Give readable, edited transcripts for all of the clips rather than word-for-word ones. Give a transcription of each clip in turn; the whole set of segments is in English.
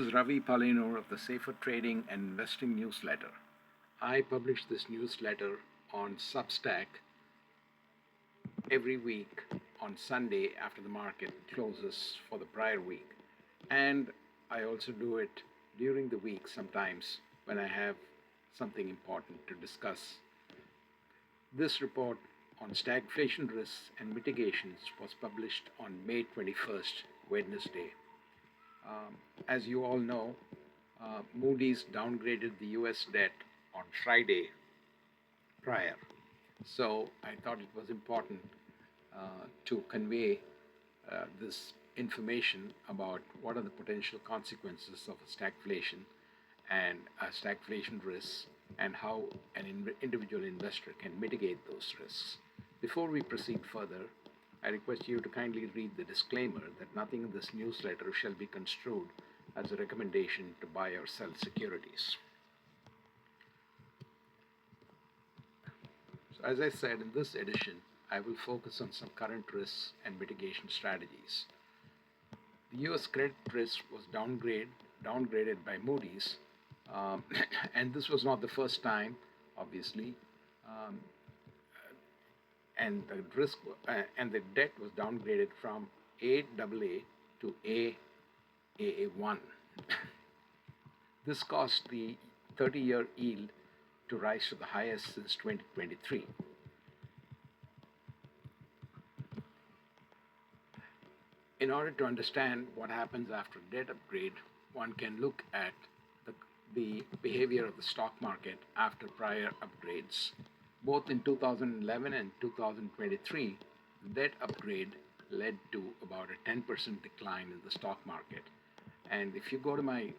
is Ravi Palinur of the Safer Trading and Investing newsletter. I publish this newsletter on Substack every week on Sunday after the market closes for the prior week. And I also do it during the week sometimes when I have something important to discuss. This report on stagflation risks and mitigations was published on May 21st, Wednesday. As you all know, Moody's downgraded the US debt on Friday prior. So I thought it was important to convey this information about what are the potential consequences of a stagflation and stagflation risks and how an individual investor can mitigate those risks. Before we proceed further, I request you to kindly read the disclaimer that nothing in this newsletter shall be construed as a recommendation to buy or sell securities. So as I said, in this edition, I will focus on some current risks and mitigation strategies. The US credit risk was downgraded by Moody's, and this was not the first time, obviously. And the risk and the debt was downgraded from AAA to AAA1. This caused the 30-year yield to rise to the highest since 2023. In order to understand what happens after debt upgrade, one can look at the behavior of the stock market after prior upgrades. Both in 2011 and 2023, debt upgrade led to about a 10% decline in the stock market. And if you go to my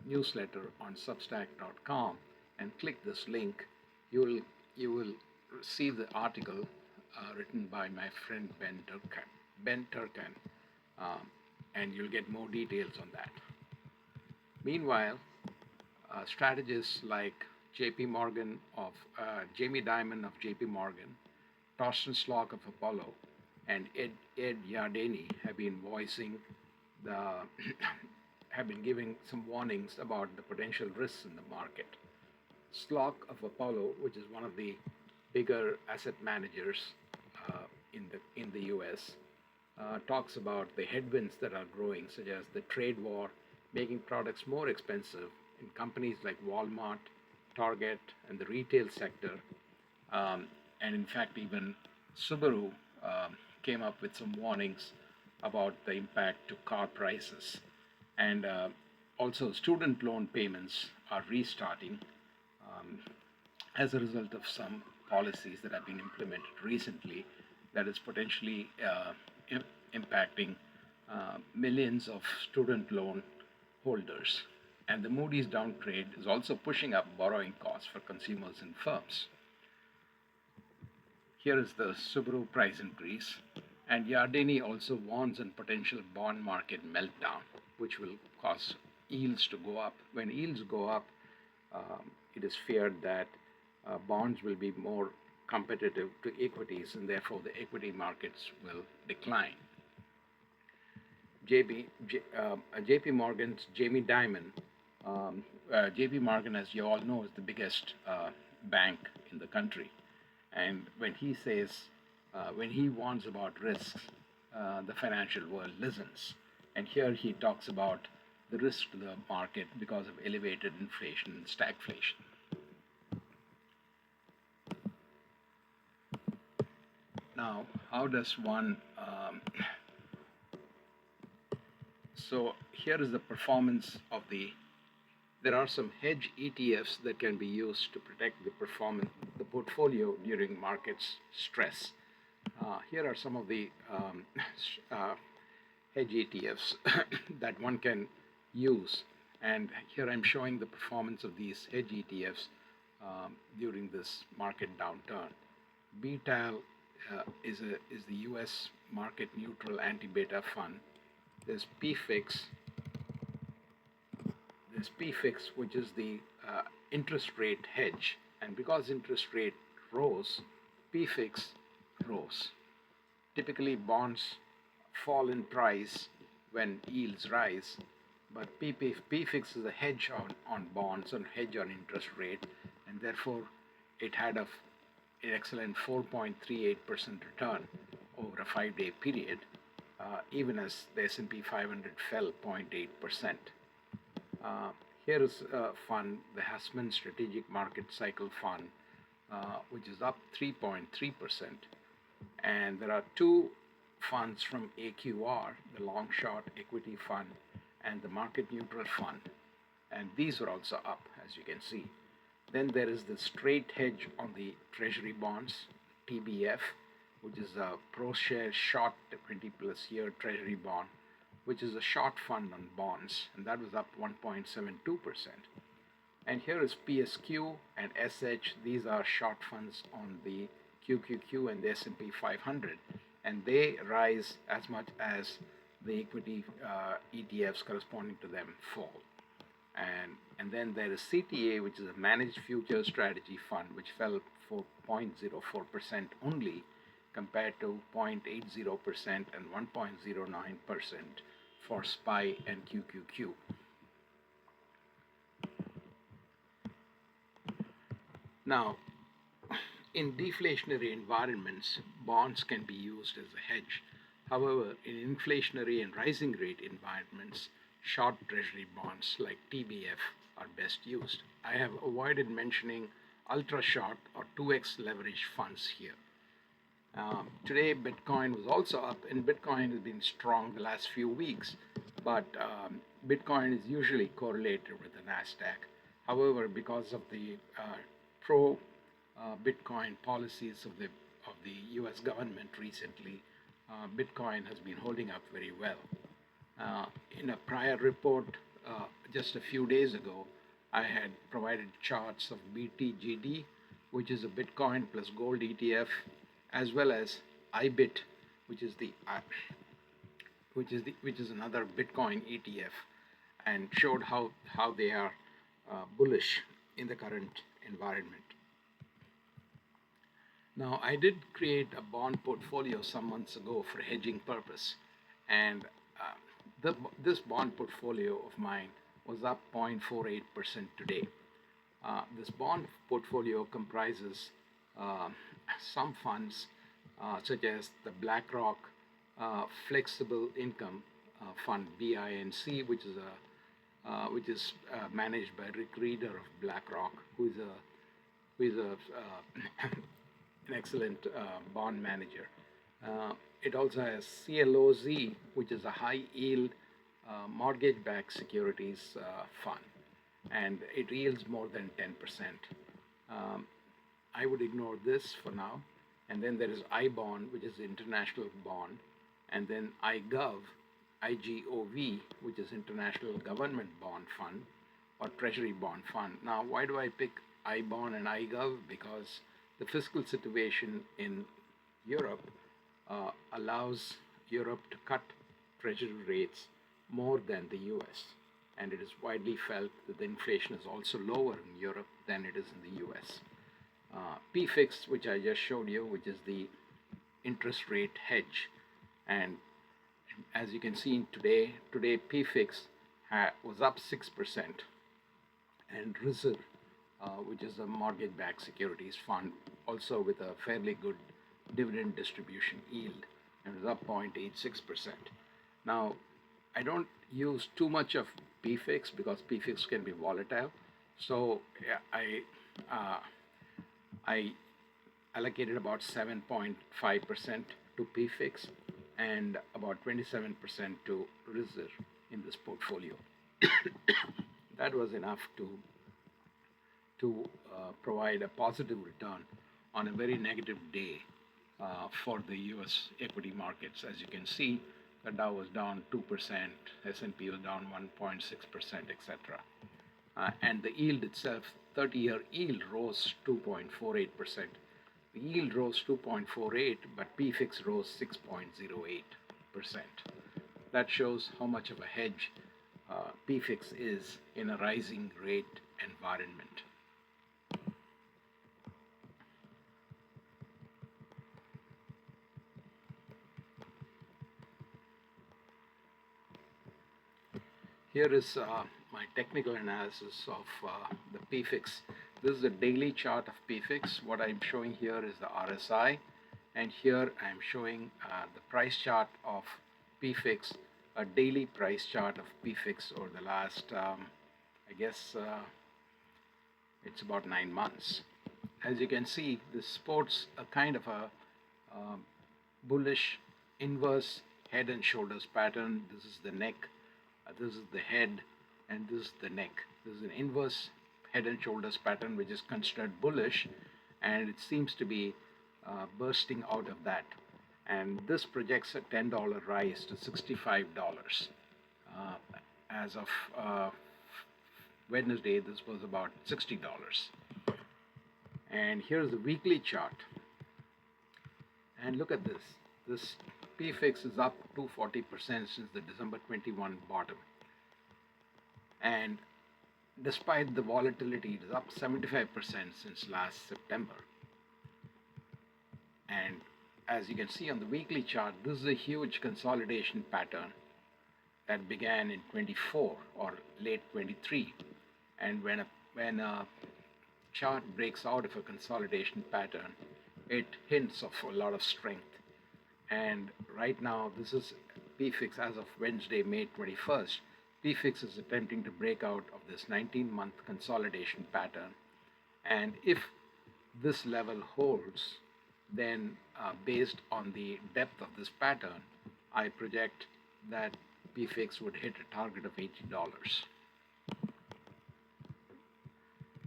newsletter on substack.com and click this link, you will see the article written by my friend Ben Turkan, and you'll get more details on that. Meanwhile, strategists like Jamie Dimon of JP Morgan, Torsten Slok of Apollo, and Ed Yardeni have been have been giving some warnings about the potential risks in the market. Slok of Apollo, which is one of the bigger asset managers in the US, talks about the headwinds that are growing, such as the trade war making products more expensive in companies like Walmart, Target, and the retail sector. And in fact, even Subaru came up with some warnings about the impact to car prices. And also, student loan payments are restarting as a result of some policies that have been implemented recently that is potentially impacting millions of student loan holders. And the Moody's downgrade is also pushing up borrowing costs for consumers and firms. Here is the Subaru price increase, and Yardeni also warns on potential bond market meltdown, which will cause yields to go up. When yields go up, it is feared that bonds will be more competitive to equities, and therefore the equity markets will decline. JP Morgan's Jamie Dimon. JP Morgan, as you all know, is the biggest bank in the country. And when he warns about risks, the financial world listens. And here he talks about the risk to the market because of elevated inflation and stagflation. Now, how does one... So here is the performance of there are some hedge ETFs that can be used to protect the portfolio during markets stress. Here are some of the hedge ETFs that one can use, and here I'm showing the performance of these hedge ETFs during this market downturn. BTAL is the US market neutral anti-beta fund. There's PFIX. There's PFIX, which is the interest rate hedge, and because interest rate rose, PFIX rose. Typically, bonds fall in price when yields rise, but PFIX is a hedge on bonds and hedge on interest rate, and therefore it had an excellent 4.38% return over a 5-day period, even as the S&P 500 fell 0.8%. Uh, Here is a fund, the Hasman Strategic Market Cycle Fund, which is up 3.3%. And there are two funds from AQR, the long short equity fund and the market neutral fund. And these are also up, as you can see. Then there is the straight hedge on the treasury bonds, TBF, which is a pro share short 20 plus year treasury bond, which is a short fund on bonds, and that was up 1.72%. And here is PSQ and SH. These are short funds on the QQQ and the S&P 500, and they rise as much as the equity ETFs corresponding to them fall. And then there is CTA, which is a managed future strategy fund, which fell for 0.04% only, compared to 0.80% and 1.09% for SPY and QQQ. Now, in deflationary environments, bonds can be used as a hedge. However, in inflationary and rising rate environments, short treasury bonds like TBF are best used. I have avoided mentioning ultra short or 2x leverage funds here. Today, Bitcoin was also up, and Bitcoin has been strong the last few weeks, but Bitcoin is usually correlated with the NASDAQ. However, because of the pro Bitcoin policies of the U.S. government recently, Bitcoin has been holding up very well. In a prior report just a few days ago, I had provided charts of BTGD, which is a Bitcoin plus gold ETF, as well as IBIT, which is another Bitcoin ETF, and showed how they are bullish in the current environment. Now, I did create a bond portfolio some months ago for hedging purpose, and this bond portfolio of mine was up 0.48% today. This bond portfolio comprises some funds such as the BlackRock Flexible Income Fund (BINC), which is managed by Rick Reeder of BlackRock, who is an excellent bond manager. It also has CLOZ, which is a high yield mortgage-backed securities fund, and it yields more than 10%. I would ignore this for now. And then there is iBond, which is international bond, and then iGov, IGOV, which is International Government Bond Fund or Treasury Bond Fund. Now, why do I pick iBond and iGov? Because the fiscal situation in Europe allows Europe to cut treasury rates more than the US. And it is widely felt that the inflation is also lower in Europe than it is in the US. PFIX, which I just showed you, which is the interest rate hedge. And as you can see today PFIX was up 6%. And Reserve, which is a mortgage-backed securities fund, also with a fairly good dividend distribution yield, and was up 0.86%. Now, I don't use too much of PFIX because PFIX can be volatile. So I allocated about 7.5% to PFIX and about 27% to Reserve in this portfolio. That was enough to provide a positive return on a very negative day for the U.S. equity markets. As you can see, the Dow was down 2%, S&P was down 1.6%, etc. And the yield itself, 30-year yield rose 2.48%. The yield rose 2.48, but PFIX rose 6.08%. That shows how much of a hedge PFIX is in a rising rate environment. Here is my technical analysis of the PFIX. This is a daily chart of PFIX. What I'm showing here is the RSI, and here I'm showing the price chart of PFIX, a daily price chart of PFIX over the last, I guess, it's about 9 months. As you can see, this sports a kind of a um, bullish inverse head and shoulders pattern. This is the neck, this is the head, and this is the neck. This is an inverse head and shoulders pattern which is considered bullish, and it seems to be bursting out of that. And this projects a $10 rise to $65. As of Wednesday, this was about $60. And here's the weekly chart. And look at this. This PFIX is up 240% since the December 21 bottom. And despite the volatility, it is up 75% since last September. And as you can see on the weekly chart, this is a huge consolidation pattern that began in 24 or late 23. And when a chart breaks out of a consolidation pattern, it hints of a lot of strength. And right now, this is PFIX as of Wednesday, May 21st. PFIX is attempting to break out of this 19-month consolidation pattern. And if this level holds, then based on the depth of this pattern, I project that PFIX would hit a target of $80.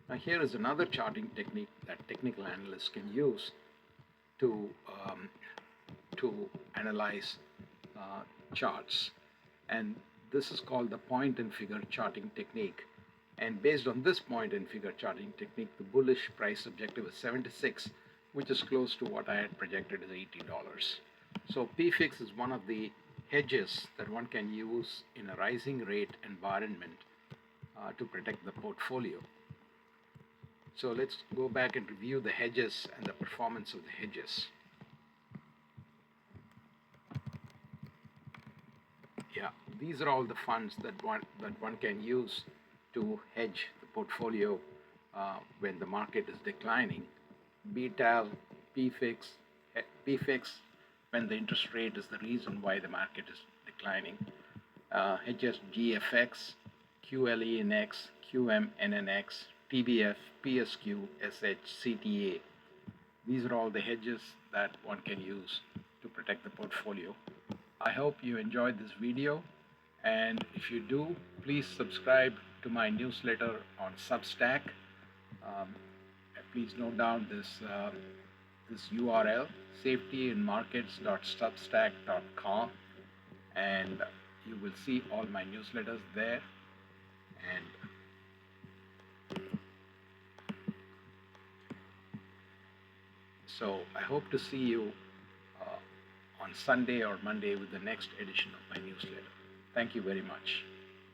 Now here is another charting technique that technical analysts can use to analyze charts, and this is called the point and figure charting technique. And based on this point and figure charting technique, the bullish price objective is 76, which is close to what I had projected as $80. So PFIX is one of the hedges that one can use in a rising rate environment to protect the portfolio. So let's go back and review the hedges and the performance of the hedges. Yeah, these are all the funds that one can use to hedge the portfolio when the market is declining. BTAL, PFIX, when the interest rate is the reason why the market is declining. Hedges GFX, QLENX, QMNNX, TBF, PSQ, SH, CTA. These are all the hedges that one can use to protect the portfolio. I hope you enjoyed this video, and if you do, please subscribe to my newsletter on Substack. Please note down this URL, safetyinmarkets.substack.com, and you will see all my newsletters there. And so I hope to see you on Sunday or Monday with the next edition of my newsletter. Thank you very much.